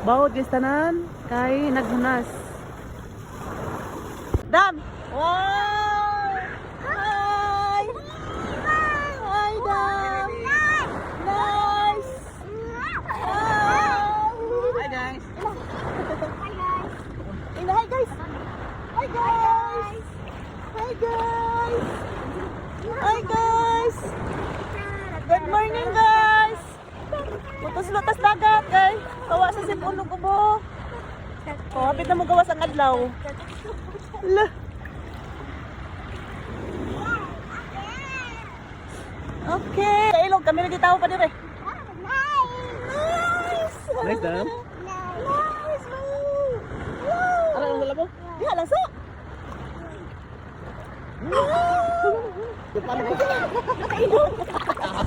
Bawod guys tanan kay naghunas. Dam! Wow! Hi! Hi, Dam! Nice! Hi guys! Hi guys! Hi guys! Hi guys! Hi guys! Good morning guys! Lutas-lutas dagat kay kawa sa sipuno ko bo. Oh, hapit na mo gawas ang adlaw. Lah. Okay. Sa ilog kami lagi tao pa dire. Nice. Nice, Dam. Nice. Wow. Ano ang wala mo? Diha lang sa. Paano ko?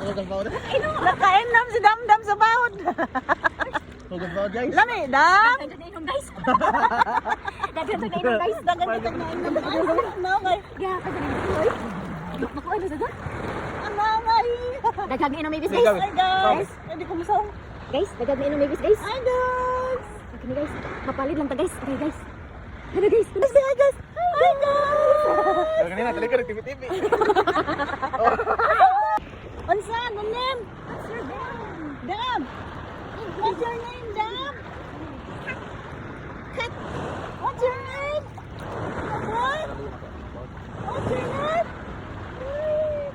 Huwag ang bawod. Nakainam si Damdam sa bawod. Huwag ang bawod, guys. Lami, Dam. Dagan na inom guys. Dagan na inom guys. Dagan kita na inom. Ano kay? Ya, dagan na inom. Naku, ano sa doon? Ano kay? Dagan na inom babies Sige, guys. Hi guys. Hindi ko masawang. Guys, dagan na inom babies guys. Hi guys. Okay guys, mapalid lang ta guys. Okay guys. Ano guys? Hi guys. Hi guys. Kanina, talaga nag-TV-TV. Unsa ang name? What's your name? Dam. What's your name, Dam? Kat. What's your name? What? What's your name?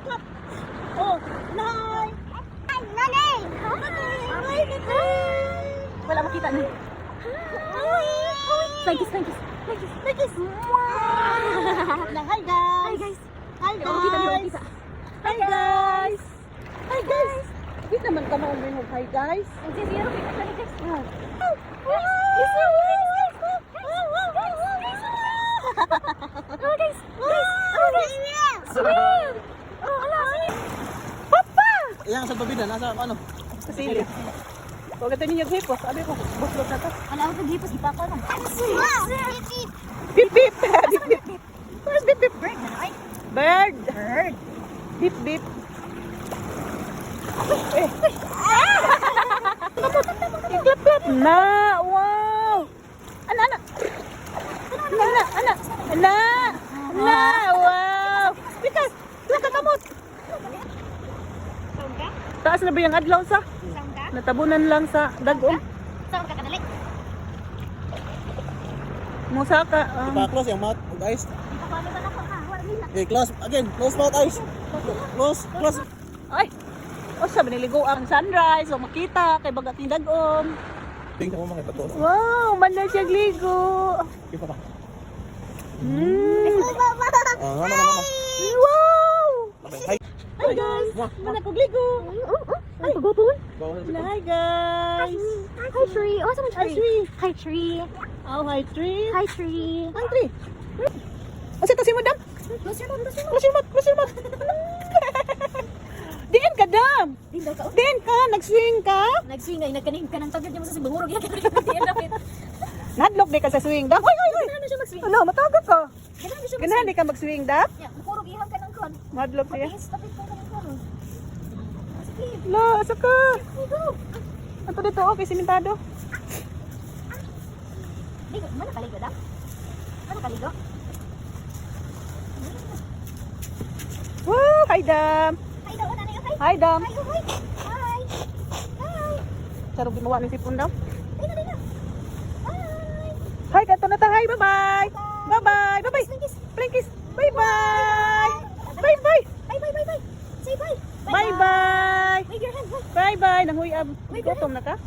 Kat. Oh, Nay. Nanay! Hi, Nay. Wala makita na. Thank you. Hi guys. Hi guys. Hi Wala makita na, wala guys. makita. Hi guys. Hi guys. Di naman ka maumay mo. Hi guys. Ang sisiro, kita ka guys. Yang sa babida, nasa ano? Kasili. Huwag ito ninyo hipos. Sabi ko, buslot na to. Wala ako naghipos, di pa ako lang. Bip bip. Bip bip. Where's bip bip? Bird na, right? Bird. Bird. Bip bip. Iklap-klap na. Wow. Ana. Wow. Bikas. Nakakamot. Saan ka? Taas na ba yung adlaw sa? Saan ka? Natabunan lang sa dagom. Saan ka kadali? Musa ka. Pa-close yung mouth, guys. Paano ba na ko ha? Wala nila. Okay, close. Again, close mouth, eyes. Close. Ay. O sabi niligo ang sunrise. O makita kay bagat ni dagom. Tingnan mo mga patos. Wow. Manay siya ligo. Kita pa. Wow. Okay, hi. Hi guys. Mana ko ligo. Ay, pagupon? Hi guys. Hi, Tree. Oh, someone Hi, Tree. Tree. Hi, Tree. Oh, hi tree. Hi, Tree. Hi tree. O sa si mo dam. Close your mouth, close your mouth. Close your mouth. Diin ka dam. Di daw ka. Diin ka. Nag-swing ka. Nag-swing ay nagkanig ka ng tagad niya mo sa sibangurog. Yan ka rin dapat. Nadlok di ka sa swing dam. Hoy. Ganahan na siya mag-swing. Ano, matagot ka. Ganahan na siya Ganahan mag-swing. di ka mag-swing dam. Yeah, murog ihang ka ng kon. Madlok niya. Tapit ka ng kon. Sige. La, asa ka. Go. Ato dito, okay, simentado. Di, mana kaligo daw? Mana kaligo? Wow, hi dam. Hi daw, nanay, okay? Hi dam. Hi, hi. Hi. Hi. Sarong ginawa ni sipon dam. Ay, na, na. Hi. Hi, kanto na ta. Hi, bye-bye. Bye-bye. Bye-bye. Blinkis. Blinkis. Bye-bye. Bye-bye. Bye, bye, bye, bye. Say bye. Bye-bye. Wave your hand. Bye-bye. Nanguyab. Gutom na ka?